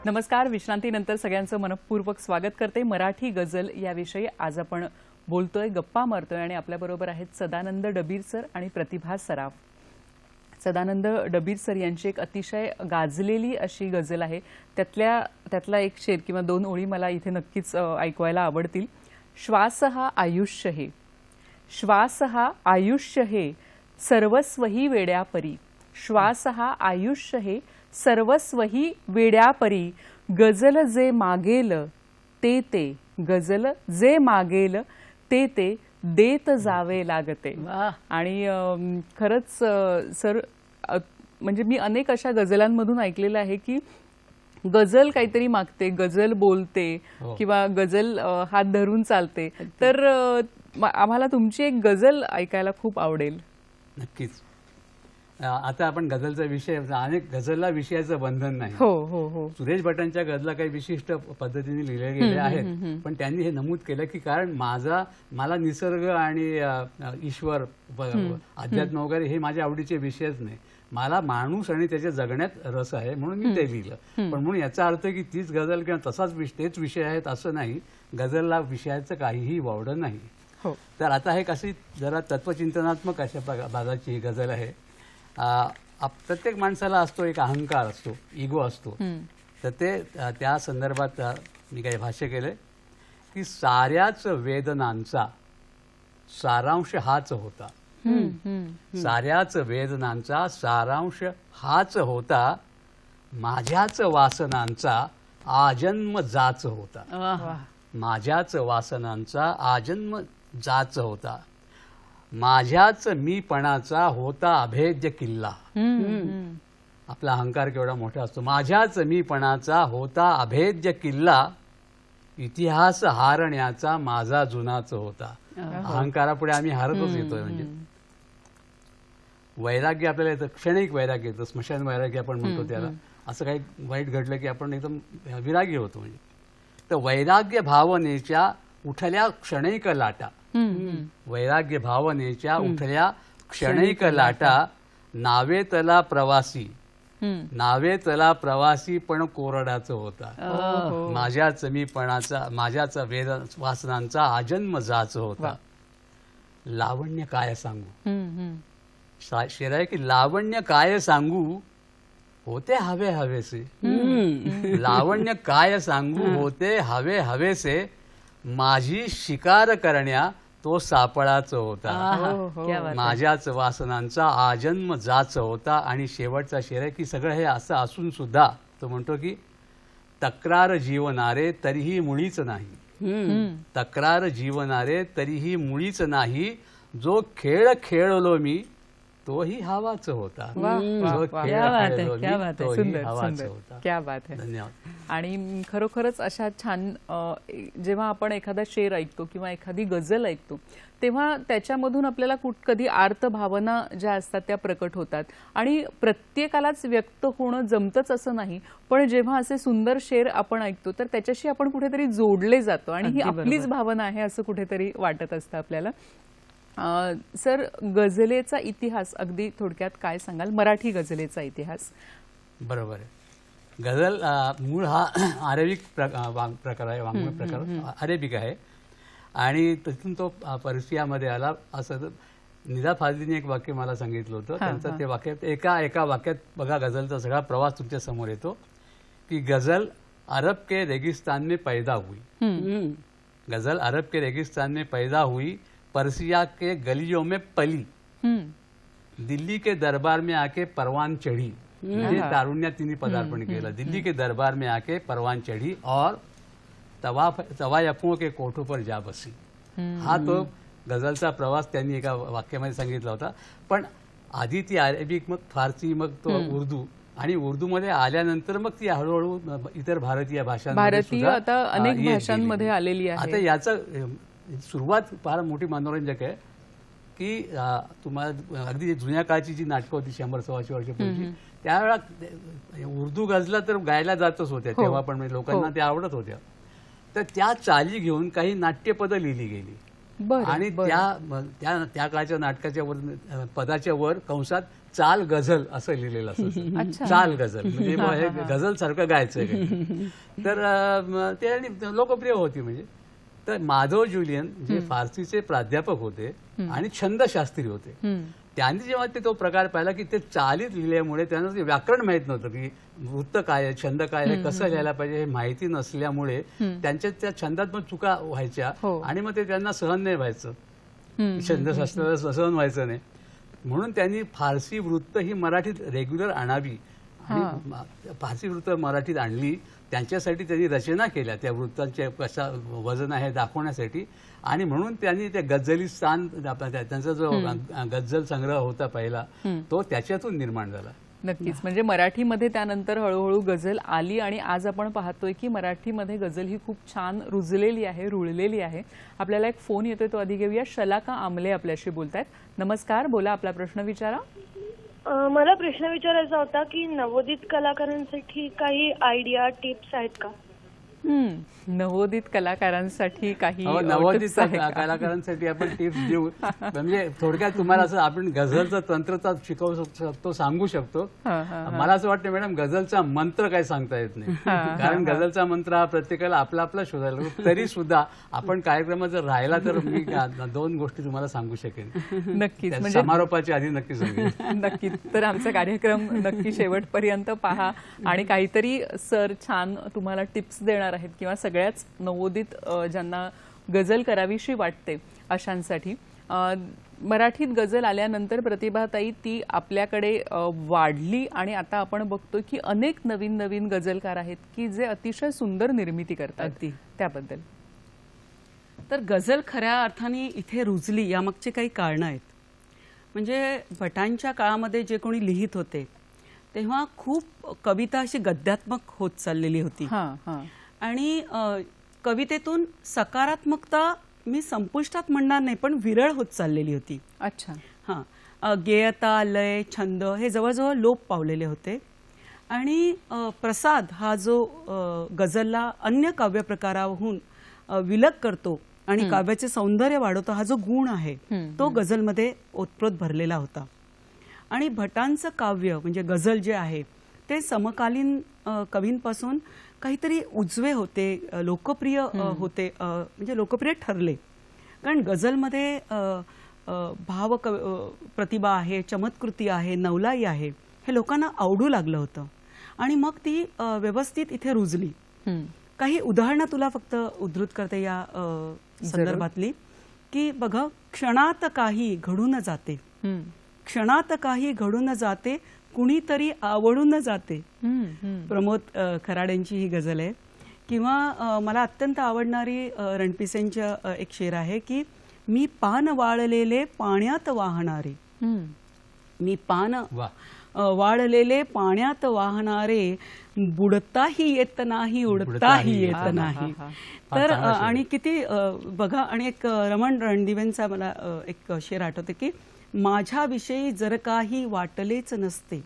नमस्कार. विश्रांतीनंतर सगळ्यांचं मनपूर्वक स्वागत करते. मराठी गझल याविषयी आज आपण बोलतोय, गप्पा मारतोय आणि आपल्याबरोबर आहेत सदानंद डबीर सर आणि प्रतिभा सराफ. सदानंद डबीर सर यांची एक अतिशय गाजलेली अशी गझल आहे. त्यातला एक शेर किंवा 2 ओळी मला इथे नक्कीच ऐकवायला आवडतील. श्वास हा आयुष्य हे, श्वास हा आयुष्य हे, सर्वस्वही वेड्यापरी. श्वास हा आयुष्य हे, सर्वस्वही वेड्यापरी. गझल जे मागेल ते ते, गझल जे मागेल ते ते देत जावे लागते. आणि खरंच सर, म्हणजे मी अनेक अशा गझलांमधून ऐकलेलं आहे की गझल काहीतरी मागते, गझल बोलते किंवा गझल हात धरून चालते. तर आम्हाला तुमची एक गझल ऐकायला खूप आवडेल. नक्कीच. आता आपण गझलचा विषय, अनेक गझलला विषयाचं बंधन नाही. हो हो हो. सुरेश भटांच्या गझला काही विशिष्ट पद्धतीने लिहिले गेले आहेत, पण त्यांनी हे नमूद केलं की कारण मला निसर्ग आणि ईश्वर, अध्यात्म वगैरे हे माझ्या आवडीचे विषयच नाही. मला माणूस आणि त्याच्या जगण्यात रस आहे म्हणून मी ते लिहिलं. पण म्हणून याचा अर्थ की तीच गझल किंवा तेच विषय आहेत असं नाही. गझलला विषयाचं काहीही वावडं नाही. तर आता हे कशी जरा तत्वचिंतनात्मक अशा बाजाची ही गझल आहे. प्रत्येक माणसाला असतो एक अहंकार असतो, इगो असतो. तर ते त्या संदर्भात मी काही भाष्य केलंय की साऱ्याच वेदनांचा सारांश हाच होता. साऱ्याच वेदनांचा सारांश हाच होता. माझ्याच वासनांचा आजन्म जाच होता. माझ्याच वासनांचा आजन्म जाच होता. माझ्याच मीपणाचा होता अभेद्य किल्ला. आपला अहंकार केवढा मोठा असतो. माझ्याच मीपणाचा होता अभेद्य किल्ला. इतिहास हारण्याचा माझा जुनाच होता. अहंकारापुढे आम्ही हारतच येतोय. म्हणजे वैराग्य आपल्याला येतं, क्षणिक वैराग्य येतं, स्मशान वैराग्य आपण म्हणतो त्याला. असं काही वाईट घडलं की आपण एकदम विरागी होतो. म्हणजे तर वैराग्य भावनेच्या उठल्या क्षणिक लाटा, वैराग्य भावनेच्या उठल्या क्षणिक लाटा. नावेतला प्रवासी, नावेतला प्रवासी पण कोरडाच होता. माझ्याच मीपणाचा, माझ्याच वासनांचा आजन्म जाच होता. लावण्य काय सांगू, शेर आहे की लावण्य काय सांगू होते हवे हवेसे. लावण्य काय सांगू होते हवे हवेसे. माझी शिकार करण्या तो सापळाच होता. माझ्याच वासनांचा आजन्म जाच होता. आणि शेवटचा शेर आहे की सगळं हे असं असून सुद्धा तो म्हणतो की तक्रार जीवनारे तरीही मुळीच नाही. तक्रार जीवनारे तरीही मुळीच नाही. जो खेळ खेळलो मी तोही हवाच होता. क्या बात आहे. धन्यवाद. आणि खरोखरच अशा छान, जेव्हा आपण एखादा शेर ऐकतो किंवा एखादी गझल ऐकतो तेव्हा त्याच्यामधून आपल्याला कधी आर्त भावना ज्या असतात त्या प्रकट होतात. आणि प्रत्येकालाच व्यक्त होणं जमतच असं नाही, पण जेव्हा असे सुंदर शेर आपण ऐकतो तर त्याच्याशी आपण कुठेतरी जोडले जातो आणि ही आपलीच भावना आहे असं कुठेतरी वाटत असतं आपल्याला. सर, गझलेचा इतिहास अगदी थोडक्यात काय सांगाल? मराठी गझलेचा इतिहास. बरोबर आहे. गझल मूळ हा अरेबिक प्रकार आहे, वाङ्मय प्रकार अरेबिक आहे. आणि तिथून तो पर्शियामध्ये आला. असं निदा फाजलीने एक वाक्य मला सांगितलं होतं. त्यांचं ते वाक्य एका वाक्यात बघा गझलचा सगळा प्रवास तुमच्या समोर येतो की गझल अरब के रेगिस्तान में पैदा हुई. गझल अरब के रेगिस्तान में पैदा हुई. पर्सिया के गलियों में पली. दिल्ली के दरबार में आके परवान चढ़ी. म्हणजे तारुण्यात तिने पदार्पण केलं. दिल्ली के दरबार में आके परवान चढ़ी और तवायफों के कोठों पर जा बसी. हा तो गझलचा प्रवास त्यांनी एका वाक्यामध्ये सांगितला होता. पण आधी ती अरेबिक, मग फारसी, मग तो उर्दू, आणि उर्दूमध्ये आल्यानंतर मग ती हळूहळू इतर भारतीय भाषांमध्ये आता अनेक भाषांमध्ये आलेली आहे. आता याचं सुरुवात फार मोठी मनोरंजक आहे की तुम्हाला अगदी जुन्या काळची जी नाटकं होती 100-125 वर्षापूर्वी, त्यावेळेला उर्दू गझला तर गायला जातच होत्या तेव्हा पण, लोकांना त्या आवडत होत्या. तर त्या चाली घेऊन काही नाट्यपदं लिहिली गेली बरं, आणि त्या काळच्या नाटकाच्या वर पदाच्या वर कंसात चाल गझल असं लिहिलेलं असतं. चाल गझल म्हणजे हे गझल सारखं गायचं तर ते आणि लोकप्रिय होती. म्हणजे तर माधव जुलियन जे फारसीचे प्राध्यापक होते आणि छंदशास्त्री होते, त्यांनी जेव्हा ते तो प्रकार पाहिला की ते चालीत लिहिल्यामुळे त्यांना ते व्याकरण माहित नव्हतं की वृत्त काय आहे, छंद काय आहे, कसं लिहायला पाहिजे हे माहिती नसल्यामुळे त्यांच्या त्या छंदात पण चुका व्हायच्या आणि मग ते त्यांना सहन नाही व्हायचं, छंदशास्त्राला सहन व्हायचं नाही. म्हणून त्यांनी फारसी वृत्त ही मराठीत रेग्युलर आणावी आणि फारसी वृत्त मराठीत आणली. त्यांच्यासाठी त्यांनी रचना केल्या त्या वृत्तांचे कसा वजन आहे दाखवण्यासाठी. आणि म्हणून त्यांनी ते गझलिस्तान त्यांचा जो गझल संग्रह होता पहिला तो त्याच्यातून निर्माण झाला. नक्कीच. म्हणजे मराठीमध्ये त्यानंतर हळूहळू गझल आली आणि आज आपण पाहतोय की मराठीमध्ये गझल ही खूप छान रुजलेली आहे, रुळलेली आहे. आपल्याला एक फोन येतोय, तो आधी घेऊया. शलाका आमले आपल्याशी बोलतायत. नमस्कार, बोला, आपला प्रश्न विचारा. मला प्रश्न विचारायचा होता की नवोदित कलाकारांसाठी काही आयडिया टिप्स आहेत का? नवोदित कलाकारांसाठी काही नवोदित tips आहेत का? कलाकारांसाठी आपण टिप्स देऊ. म्हणजे थोडक्यात तुम्हाला असं आपण गझलचं तंत्रता शिकवू शकतो, सांगू शकतो. मला असं वाटतं मॅडम गझलचा मंत्र काही सांगता येत नाही, कारण गझलचा मंत्र हा प्रत्येकाला आपला आपला शोधायला लागतो. तरी सुद्धा आपण कार्यक्रमात जर राहिला तर मी 2 गोष्टी तुम्हाला सांगू शकेन. नक्कीच. म्हणजे समारोपाच्या आधी नक्की सांगेन. नक्कीच. तर आमचा कार्यक्रम नक्की शेवटपर्यंत पहा आणि काहीतरी सर छान तुम्हाला टिप्स देणार आहेत किंवा सगळ्याच नवोदित ज्यांना गझल करावीशी वाटते अशांसाठी. मराठीत गझल आल्यानंतर प्रतिभाताई ती आपल्याकडे वाढली आणि आता आपण बघतो की अनेक नवीन नवीन गझलकार आहेत की जे अतिशय सुंदर निर्मिती करतात. त्याबद्दल तर गझल खऱ्या अर्थाने इथे रुजली यामागची काही कारणं आहेत. म्हणजे भटांच्या काळामध्ये जे कोणी लिहित होते तेव्हा खूप कविता अशी गद्यात्मक होत चाललेली होती आणि कवितेतून सकारात्मकता मी संपुष्टात म्हणणार नाही पण विरळ होत चाललेली होती. अच्छा. गेयता, लय, छंद हे जवळजवळ लोप पावलेले होते आणि प्रसाद हा जो गझलला अन्य काव्य प्रकाराहून विलग करतो आणि काव्याचे सौंदर्य वाढवतो हा जो गुण आहे तो गझलमध्ये ओतप्रोत भरलेला होता. आणि भटांचं काव्य म्हणजे गझल जे आहे ते समकालीन कवींपासून काहीतरी उजवे होते, लोकप्रिय होते, म्हणजे लोकप्रिय ठरले. कारण गझलमध्ये भाव प्रतिभा आहे, चमत्कृती आहे, नवलाई आहे, हे लोकांना आवडू लागलं होतं आणि मग ती व्यवस्थित इथे रुजली. काही उदाहरणं तुला फक्त उद्धृत करते या संदर्भातली की बघा, क्षणात काही घडून जाते, क्षणात काही घडून जाते, कुणीतरी आवडून जाते. प्रमोद खराडेंची ही गझल आहे. किंवा मला अत्यंत आवडणारी रणपिसेंच्या एक शेर आहे की मी पान वाळलेले पाण्यात वाहणारे, मी पान वाळलेले पाण्यात वाहणारे, बुडताही येत नाही, उडताही येत नाही. तर आणि किती बघा. आणि एक रमण रणदिवेंचा मला एक शेर आठवते की माझ्याविषयी जर काही वाटलेच नसते,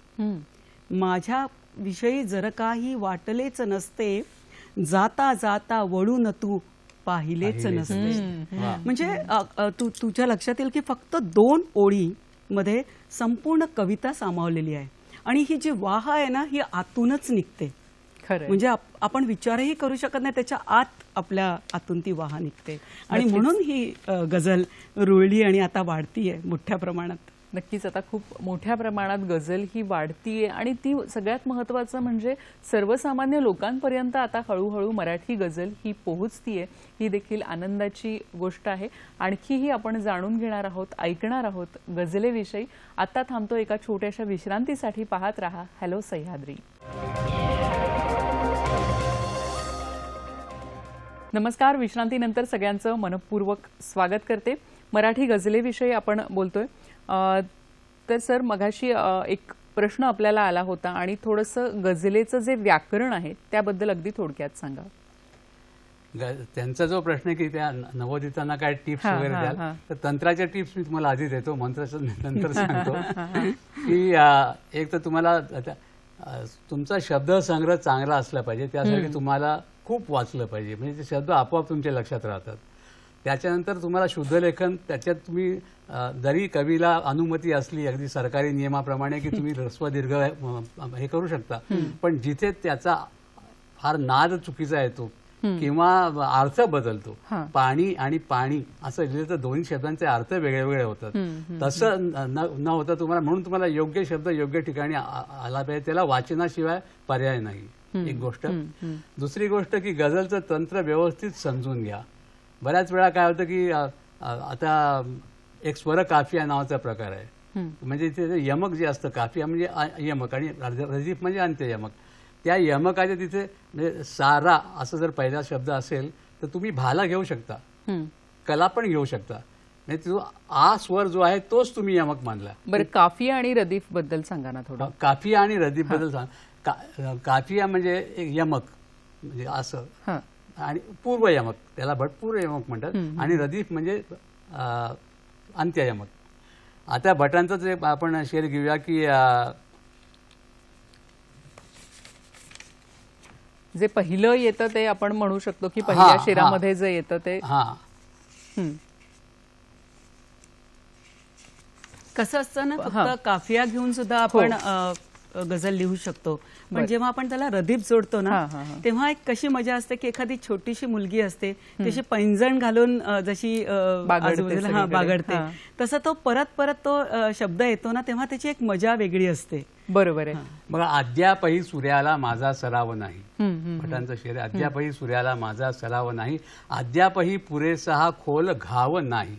माझ्याविषयी जर काही वाटलेच नसते, जाता जाता वळून तू पाहिलेच नसते. म्हणजे तुझ्या लक्षात येईल की फक्त 2 ओळीमध्ये संपूर्ण कविता सामावलेली आहे आणि ही जी वाह आहे ना ही आतूनच निघते. म्हणजे आपण विचारही करू शकत नाही, त्याच्या आत आपल्या आतून ती वाह निघते आणि म्हणून ही गझल रुळली आणि आता वाढतीये मोठ्या प्रमाणात. नक्कीच. आता खूप मोठ्या प्रमाणात गझल ही वाढतीये आणि ती सगळ्यात महत्त्वाचं म्हणजे सर्वसामान्य लोकांपर्यंत आता हळूहळू मराठी गझल ही पोहोचतीये. ही देखील आनंदाची गोष्ट आहे. आणखीही आपण जाणून घेणार आहोत, ऐकणार आहोत गझलेविषयी. आता थांबतो एका छोट्याशा विश्रांतीसाठी. पाहत रहा हॅलो सह्याद्री. नमस्कार. विश्रांतीनंतर सगळ्यांचं मनपूर्वक स्वागत करते. मराठी गझलेविषयी आपण बोलतोय. तर सर, मगाशी एक प्रश्न आपल्याला आला होता आणि थोडंसं गझलेचं जे व्याकरण आहे त्याबद्दल अगदी थोडक्यात सांगा. त्यांचा जो प्रश्न की त्या नवोदितांना काय टिप्स वगैरे द्याल, तर तंत्राच्या टिप्स मी तुम्हाला आधी देतो, मंत्राचं नंतर सांगतो. की एक तर तुम्हाला तुमचा शब्दसंग्रह चांगला असला पाहिजे, त्यासाठी तुम्हाला खूप वाचलं पाहिजे, म्हणजे ते शब्द आपोआप तुमच्या लक्षात राहतात. त्याच्यानंतर तुम्हाला शुद्धलेखन, त्याच्यात तुम्ही जरी कवीला अनुमती असली अगदी सरकारी नियमाप्रमाणे की तुम्ही ह्रस्व दीर्घ हे करू शकता, पण जिथे त्याचा फार नाद चुकीचा येतो किंवा अर्थ बदलतो, पाणी आणि पाणी असं लिहिलं तर दोन्ही शब्दांचे अर्थ वेगळे वेगळे होतात. तसं न होता तुम्हाला, म्हणून तुम्हाला योग्य शब्द योग्य ठिकाणी आला पाहिजे, त्याला वाचनाशिवाय पर्याय नाही. एक गोष्ट. दुसरी गोष्ट की गझलचं तंत्र व्यवस्थित समजून घ्या. बऱ्याच वेळा काय होतं की आता एक स्वर काफिया नावाचा प्रकार आहे, म्हणजे तिथे यमक जे असतं, काफिया म्हणजे यमक आणि रदीफ म्हणजे अंत्ययमक. त्या यमकाच्या तिथे म्हणजे सारा असं जर पहिला शब्द असेल तर तुम्ही भाला घेऊ शकता, कला पण घेऊ शकता, म्हणजे तो आ स्वर जो आहे तोच तुम्ही यमक मानला. बरं, काफिया आणि रदीफ बद्दल सांगा ना थोडं. काफिया आणि रदीफ बद्दल सांगा. काफिया म्हणजे एक यमक म्हणजे असं, आणि पूर्व यमक, त्याला भटपूर्व यमक म्हणतात, आणि रदीफ म्हणजे अंत्ययमक. आता भटांचंच एक आपण शेर घेऊया की जे पहिलं येतं ते आपण म्हणू शकतो की पहिल्या शेरामध्ये जे येतं ते. कसं असतं ना, फक्त काफिया घेऊन सुद्धा आपण गझल लिहू शकतो, पण जेव्हा आपण त्याला रदीफ जोडतो ना, तेव्हा एक कशी मजा असते की एखादी छोटीशी मुलगी असते, तशी पैंजण घालून जशी आजूबाजूला बागडते, तसं तो परत परत तो शब्द येतो ना, तेव्हा त्याची एक मजा वेगळी असते. बरोबर आहे. बघा, अद्यापही सूर्याला माझा सराव नाही, भटांचं शेर. अद्यापही सूर्याला माझा सराव नाही, अद्यापही पुरेसा हा खोल घाव नाही.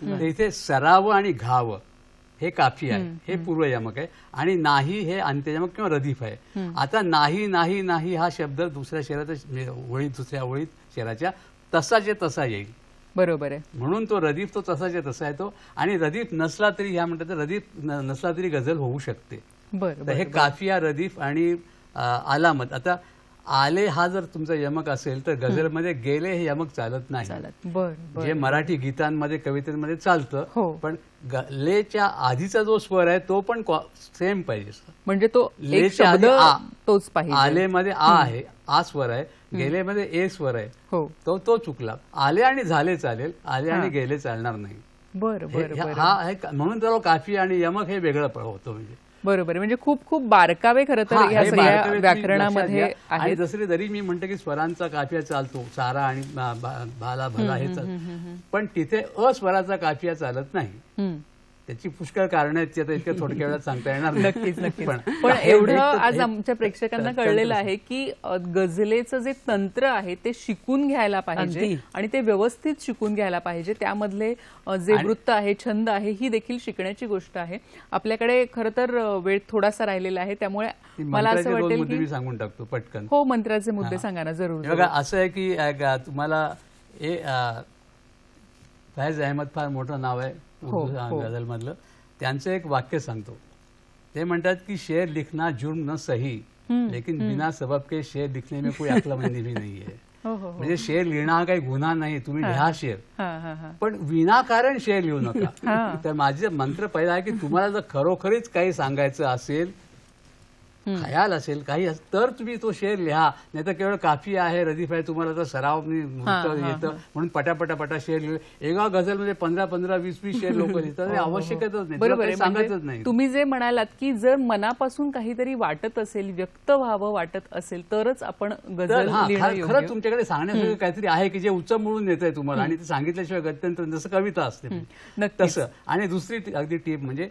तर इथे सराव आणि घाव हे काफी आहे, हे पूर्व यमक आहे, आणि नाही हे अंत्ययमक किंवा रदीफ आहे. आता नाही नाही नाही हा शब्द दुसऱ्या शेराच्या ओळीत, दुसऱ्या ओळीत शेराच्या तसाचे तसा येईल. बरोबर आहे. म्हणून तो रदीफ तो तसाचे तसा येतो, आणि रदीफ नसला तरी, ह्या म्हणतात रदीफ नसला तरी गझल होऊ शकते. तर हे काफिया, रदीफ आणि आलामत. आता आले हा जर तुमचा यमक असेल तर गझलमध्ये गेले हे यमक चालत नाही. जे मराठी गीतांमध्ये, कवितेमध्ये चालतं, पण लेच्या आधीचा जो स्वर आहे तो पण सेम पाहिजे, म्हणजे तो एक शब्द तोच पाहिजे. आलेमध्ये आ आहे, आ स्वर आहे, गेलेमध्ये ए स्वर आहे, तो चुकला. आले आणि झाले चालेल, आले आणि गेले चालणार नाही. म्हणून त्याला काफी आणि यमक हे वेगळं होतं. म्हणजे बरोबर, म्हणजे खूप खूप बारकावे खरं तर या सगळ्या व्याकरणामध्ये आहे. आणि जसं जरी मी म्हणतो की स्वरांचा काफिया चालतो, सारा आणि भाला भला हे चालतं, पण तिथे अस्वराचा काफिया चालत नाही. त्याची पुष्कळ कारण आहेत, ती आता इतक्या थोडक्या वेळात सांगता येणार. नक्कीच नक्कीच. पण एवढं आज आमच्या प्रेक्षकांना कळलेलं आहे की गझलेचं जे तंत्र आहे ते शिकून घ्यायला पाहिजे, आणि ते व्यवस्थित शिकून घ्यायला पाहिजे. त्यामधले जे वृत्त आहे, छंद आहे, ही देखील शिकण्याची गोष्ट आहे. आपल्याकडे खरं तर वेळ थोडासा राहिलेला आहे, त्यामुळे मला असं वाटेल की मी सांगून टाकतो पटकन. हो, मंत्राचे मुद्दे सांगा ना. जरूर. बघा, असं आहे की तुम्हाला फैज अहमद फार मोठं नाव आहे गझल मधलं. त्यांचं एक वाक्य सांगतो. ते म्हणतात की शेर लिखना जुर्म न सही, लेकिन बिना सबब के शेर लिखने में कोई अक्लमंदी भी नहीं है. म्हणजे शेर लिहिणं हा काही गुन्हा नाही, तुम्ही लिहा शेर, पण विनाकारण शेर लिहू नका. तर माझे मंत्र पहिला आहे की तुम्हाला जर खरोखरीच काही सांगायचं असेल, खयाल असेल काही, तर तुम्ही तो शेर लिहा. नाही तर केवळ काफी आहे, रदीफ आहे, तुम्हाला तर सराव येतं म्हणून पटापटा शेर लिहिले. एका गझलमध्ये 15-20 शेर लोक लिहितात, आवश्यकच नाही, सांगायचंच नाही. तुम्ही जे म्हणालात की जर मनापासून काहीतरी वाटत असेल, व्यक्त व्हावं वाटत असेल, तरच आपण गझल लिहिणं. खरंच तुमच्याकडे सांगण्यासाठी काहीतरी आहे की जे उच्च म्हणून येत आहे तुम्हाला, आणि ते सांगितल्याशिवाय गत्यंतर, जसं कविता असते तसं. आणि दुसरी अगदी टीप म्हणजे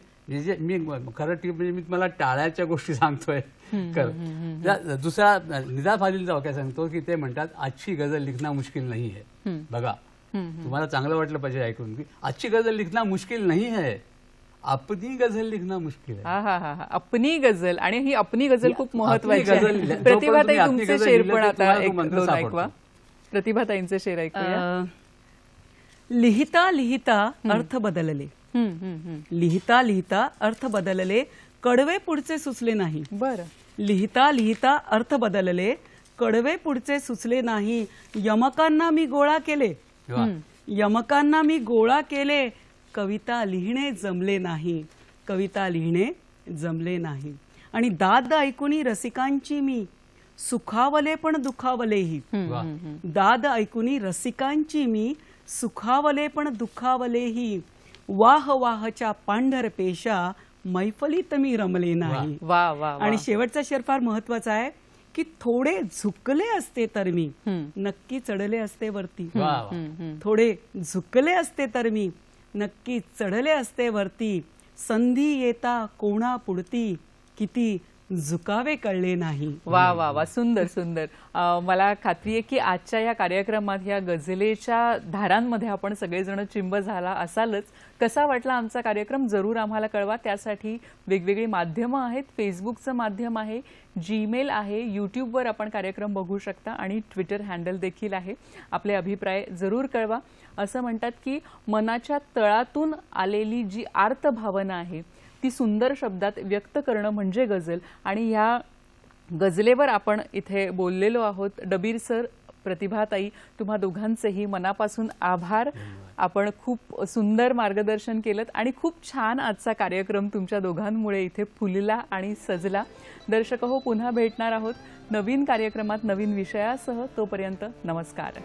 मी खरं टीप म्हणजे मी तुम्हाला टाळ्याच्या गोष्टी सांगतोय. दुसरा निदा फालीलचा वाक्य सांगतो की ते म्हणतात, अच्छी गझल लिखना मुश्किल नहीं है. बघा, तुम्हाला चांगलं वाटलं पाहिजे ऐकून की अच्छी गझल लिखना मुश्किल नहीं है, अपनी गझल लिखना मुश्किल है. अपनी गझल, आणि ही अपनी गझल खूप महत्वाची आहे. प्रतिभाताई, तुमचे शेर पण आता ऐकवा. प्रतिभाताईंचे शेर ऐकूया. लिहिता लिहिता अर्थ बदलले, लिहिता लिहिता अर्थ बदलले, कडवे पुढचे सुचले नाही. बरं. लिहिता लिहिता अर्थ बदलले, कडवे पुढचे सुचले नाही. यमकांना मी गोळा केले, यमकांना मी गोळा केले, कविता लिहिणे जमले नाही, कविता लिहिणे जमले नाही. आणि दाद ऐकुनी रसिकांची मी सुखावले पण दुखावलेही. वा. दाद ऐकुनी रसिकांची मी सुखावले पण दुखावलेही. वाह वाहच्या पांढर पेशा मैफलीत मी रमले नाही. वा वा वा. आणि शेवटचा शेर फार महत्वाचा आहे की थोडे झुकले असते तर मी नक्की चढले असते वरती. वा वा. थोडे झुकले असते तर मी नक्की चढले असते वरती. संधी येता कोणा पुढती किती झुकावे कळले नाही. वा वा वा. सुंदर सुंदर. मला खात्री आहे की आजच्या या कार्यक्रमात या गझलेच्या धारांमध्ये आपण सगळेजण चिंब झाला असालच. कसा वाटला आमचा कार्यक्रम जरूर आम्हाला कळवा. त्यासाठी वेगवेगळी माध्यमं आहेत. फेसबुकचं माध्यम आहे, जीमेल आहे, यूट्यूबवर आपण कार्यक्रम बघू शकता आणि ट्विटर हँडल देखील आहे. आपले अभिप्राय जरूर कळवा. असं म्हणतात की मनाच्या तळातून आलेली जी आर्त भावना आहे ती सुंदर शब्दात व्यक्त करणं म्हणजे गझल. आणि ह्या गझलेवर आपण इथे बोललेलो आहोत. डबीर सर, प्रतिभाताई, तुम्हा दोघांचेही मनापासून आभार. आपण खूप सुंदर मार्गदर्शन केलं आणि खूप छान आजचा कार्यक्रम तुमच्या दोघांमुळे इथे फुलला आणि सजला. दर्शक हो, पुन्हा भेटणार आहोत नवीन कार्यक्रमात नवीन विषयासह. तोपर्यंत नमस्कार.